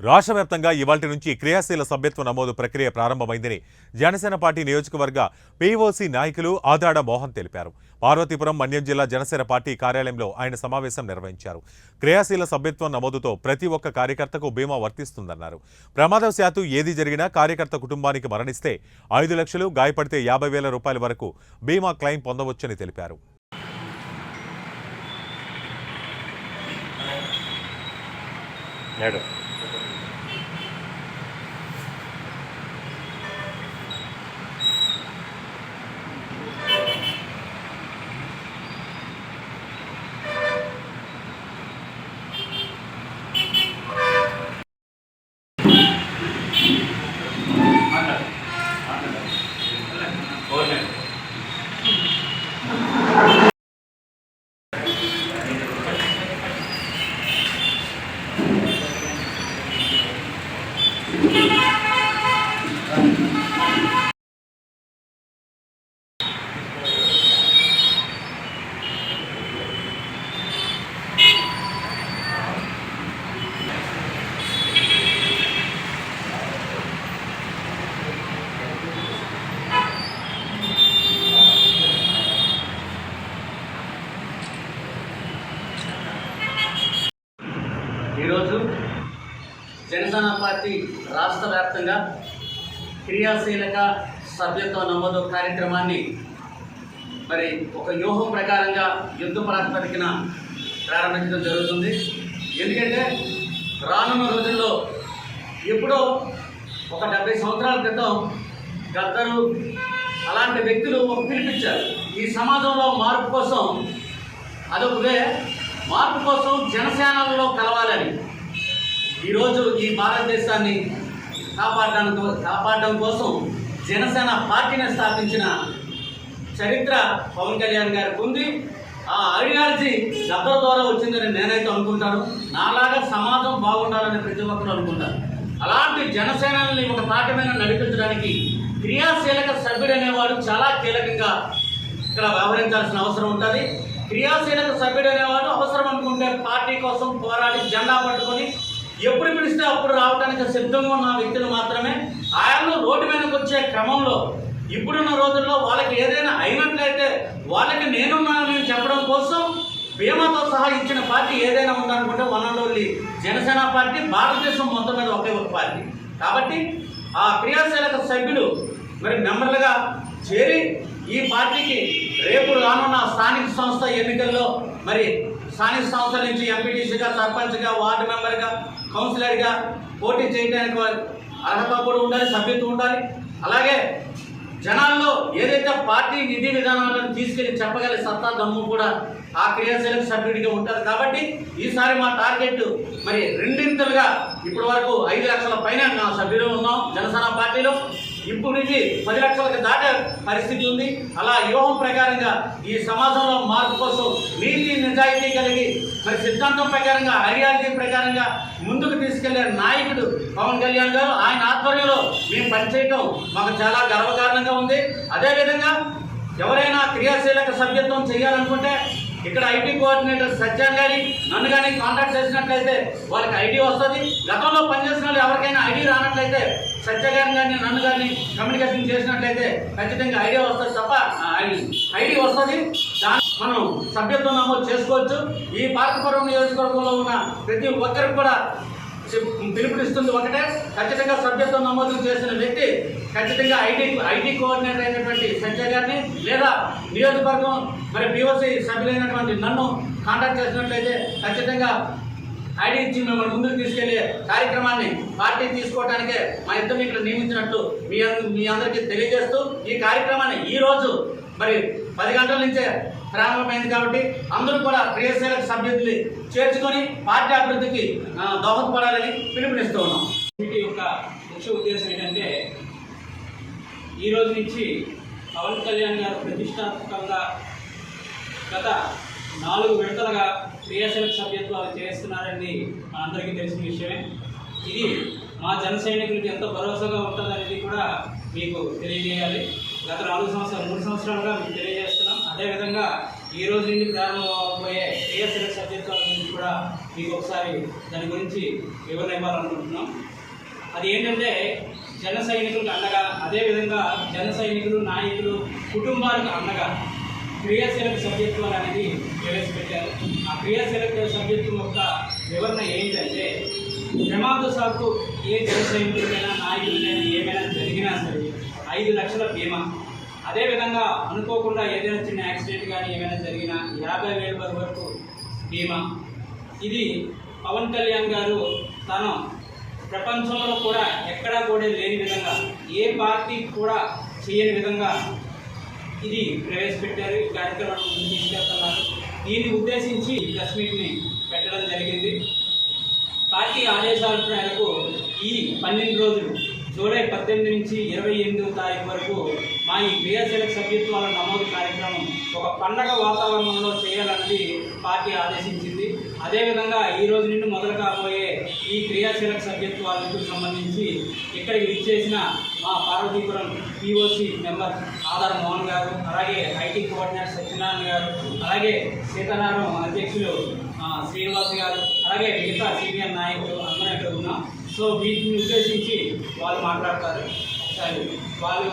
రాష్ట్ర వ్యాప్తంగా ఇవాల్టి నుంచి క్రియాశీల సభ్యత్వ నమోదు ప్రక్రియ ప్రారంభమైందని జనసేన పార్టీ నియోజకవర్గ పీఓసీ నాయకులు ఆదాడ మోహన్ తెలిపారు. పార్వతీపురం మన్యం జిల్లా జనసేన పార్టీ కార్యాలయంలో ఆయన సమావేశం నిర్వహించారు. క్రియాశీల సభ్యత్వం నమోదుతో ప్రతి ఒక్క కార్యకర్తకు బీమా వర్తిస్తుందన్నారు. ప్రమాదవశాత్తు ఏది జరిగినా కార్యకర్త కుటుంబానికి మరణిస్తే 5 లక్షలు, గాయపడితే 50,000 రూపాయల వరకు బీమా క్లెయిమ్ పొందవచ్చని తెలిపారు. ఈరోజు జనసేన పార్టీ రాష్ట్ర వ్యాప్తంగా క్రియాశీలక సభ్యత్వ నమోదు కార్యక్రమాన్ని మరి ఒక వ్యూహం ప్రకారంగా యుద్ధ ప్రాతిపదికన ప్రారంభించడం జరుగుతుంది. ఎందుకంటే రానున్న రోజుల్లో ఎప్పుడో ఒక 70 సంవత్సరాల క్రితం గద్దరు అలాంటి వ్యక్తులు పిలిపించారు. ఈ సమాజంలో మార్పు కోసం అదొకదే మార్పు కోసం జనసేనలో కలవాలని ఈరోజు ఈ భారతదేశాన్ని కాపాడడం కోసం జనసేన పార్టీని స్థాపించిన చరిత్ర పవన్ కళ్యాణ్ గారికి ఉంది. ఆ ఐడియాలజీ గద్దర్ ద్వారా వచ్చిందని నేనైతే అనుకుంటాను. నాలాగా సమాజం బాగుండాలని ప్రతి ఒక్కరు అనుకుంటారు. అలాంటి జనసేనల్ని ఒక పార్టీ మీద నడిపించడానికి క్రియాశీలక సభ్యుడు అనేవాడు చాలా కీలకంగా ఇక్కడ వ్యవహరించాల్సిన అవసరం ఉంటుంది. క్రియాశీలక సభ్యుడు అనేవాడు అవసరం అనుకుంటే పార్టీ కోసం పోరాడి జెండా పట్టుకొని ఎప్పుడు పిలిస్తే అప్పుడు రావడానికి సిద్ధంగా ఉన్న వ్యక్తులు మాత్రమే ఆయన రోడ్డు మీదకి వచ్చే క్రమంలో ఇప్పుడున్న రోజుల్లో వాళ్ళకి ఏదైనా అయినట్లయితే వాళ్ళకి నేనున్నానని చెప్పడం కోసం బీమాతో సహా ఇచ్చిన పార్టీ ఏదైనా ఉందనుకుంటే one and only Janasena party, భారతదేశం మొత్తం మీద ఒకే ఒక పార్టీ. కాబట్టి ఆ క్రియాశీలక సభ్యులు మరి మెంబర్లుగా చేరి ఈ పార్టీకి రేపు రానున్న స్థానిక సంస్థ ఎన్నికల్లో మరి స్థానిక సంస్థల నుంచి ఎంపీటీసీగా, సర్పంచ్గా, వార్డు మెంబర్గా, కౌన్సిలర్గా పోటీ చేయడానికి అర్హత కూడా ఉండాలి, సభ్యత్వం ఉండాలి. అలాగే జనాల్లో ఏదైతే పార్టీ విధి విధానాలను తీసుకెళ్లి చెప్పగలిగే సత్తా దమ్ము కూడా ఆ క్రియాశీలక సభ్యుడిగా ఉంటారు. కాబట్టి ఈసారి మా టార్గెట్ మరి రెండింతలుగా ఇప్పటి వరకు 5 లక్షల పైన నా సభ్యులు ఉన్నాం జనసేన పార్టీలో. ఇప్పుడు ఇది 10 లక్షలకు దాటే పరిస్థితి ఉంది. అలా వ్యూహం ప్రకారంగా ఈ సమాజంలో మార్పు కోసం నీతి నిజాయితీ కలిగి మరి సిద్ధాంతం ప్రకారంగా, ఐడియాలజీ ప్రకారంగా ముందుకు తీసుకెళ్లే నాయకుడు పవన్ కళ్యాణ్ గారు. ఆయన ఆధ్వర్యంలో మేము పనిచేయటం మాకు చాలా గర్వకారణంగా ఉంది. అదేవిధంగా ఎవరైనా క్రియాశీలక సభ్యత్వం చేయాలనుకుంటే ఇక్కడ ఐటీ కోఆర్డినేటర్ సత్యాన్ గారి నన్ను కానీ కాంటాక్ట్ చేసినట్లయితే వాళ్ళకి ఐడి వస్తుంది. గతంలో పనిచేసిన వాళ్ళు ఎవరికైనా ఐడి రానట్లయితే సత్య గారిని కానీ నన్ను కానీ కమ్యూనికేషన్ చేసినట్లయితే ఖచ్చితంగా ఐడియా వస్తుంది తప్ప ఐడి వస్తుంది. దాన్ని మనం సభ్యత్వం నమోదు చేసుకోవచ్చు. ఈ పార్వతీపురం నియోజకవర్గంలో ఉన్న ప్రతి ఒక్కరికి కూడా పిలుపునిస్తుంది ఒకటే, ఖచ్చితంగా సభ్యత్వం నమోదు చేసిన వ్యక్తి ఖచ్చితంగా ఐటీ కోఆర్డినేటర్ అయినటువంటి సంజయ్ గారిని లేదా నియోజకవర్గం మరి పీఓసీ సభ్యులైనటువంటి నన్ను కాంటాక్ట్ చేసినట్లయితే ఖచ్చితంగా ఐడి ఇచ్చి మిమ్మల్ని ముందుకు తీసుకెళ్లే కార్యక్రమాన్ని పార్టీ తీసుకోవడానికే మా ఇద్దరు ఇక్కడ నియమించినట్టు మీ అందరికీ తెలియజేస్తూ ఈ కార్యక్రమాన్ని ఈరోజు మరి 10 గంటల నుంచే ప్రారంభమైంది. కాబట్టి అందరూ కూడా క్రియాశీలక సభ్యుల్ని చేర్చుకొని పార్టీ అభివృద్ధికి దోహదపడాలని పిలుపునిస్తూ ఉన్నాం. వీటి యొక్క ముఖ్య ఉద్దేశం ఏంటంటే ఈ రోజు నుంచి పవన్ కళ్యాణ్ గారు ప్రతిష్టాత్మకంగా గత 4 విడతలుగా క్రియాశీలక సభ్యత్వాలు చేస్తున్నారని మనందరికీ తెలిసిన విషయమే. ఇది మా జన సైనికులకి ఎంతో భరోసాగా ఉంటుందనేది కూడా మీకు తెలియజేయాలి. గత 3 సంవత్సరాలుగా మీకు తెలియజేస్తున్నాం. అదేవిధంగా ఈ రోజు నుండి ప్రారంభమయ్యే క్రియాశీలక సభ్యత్వాల గురించి కూడా మీకు ఒకసారి దాని గురించి వివరణ ఇవ్వాలనుకుంటున్నాం. అది ఏంటంటే జన సైనికులకు అండగా, అదేవిధంగా జన సైనికులు, నాయకులు, కుటుంబాలకు అండగా క్రియాశీలక సభ్యత్వాలు అనేది ప్రవేశపెట్టారు. ఆ క్రియాశీలక సభ్యత్వం యొక్క వివరణ ఏంటంటే, ప్రమాదశాత్తు ఏ జన సైనికులైనా, నాయకులైనా ఏమైనా జరిగినా సరే 5 లక్షల బీమా. అదేవిధంగా అనుకోకుండా ఏదైనా చిన్న యాక్సిడెంట్ కానీ ఏమైనా జరిగినా 50,000 వరకు బీమా. ఇది పవన్ కళ్యాణ్ గారు తను ప్రపంచంలో కూడా ఎక్కడా కూడా లేని విధంగా, ఏ పార్టీ కూడా చేయని విధంగా ఇది ప్రవేశపెట్టారు. ఈ కార్యక్రమాన్ని తీసుకెళ్తున్నారు. దీన్ని ఉద్దేశించి ప్రెస్ మీట్ని పెట్టడం జరిగింది. పార్టీ ఆదేశాల మేరకు ఈ 12 రోజులు జూలై 18 నుంచి 28వ తారీఖు వరకు మా ఈ క్రియాశీలక సభ్యత్వాల నమోదు కార్యక్రమం ఒక పండగ వాతావరణంలో చేయాలన్నది పార్టీ ఆదేశించింది. అదేవిధంగా ఈ రోజు నుండి మొదలు కాబోయే ఈ క్రియాశీలక సభ్యత్వాలకు సంబంధించి ఇక్కడికి విచ్చేసిన మా పార్వతీపురం పిఓసి మెంబర్ ఆధార్ మోహన్ గారు, అలాగే ఐటీ కోఆర్డినేటర్ సత్యనారాయణ గారు, అలాగే సీతారామం అధ్యక్షులు శ్రీనివాస్ గారు, అలాగే మిగతా సీనియర్ నాయకులు అందరం ఇక్కడ ఉన్నాం. సో వీటిని ఉద్దేశించి వాళ్ళు మాట్లాడతారు. ఒకసారి వాళ్ళు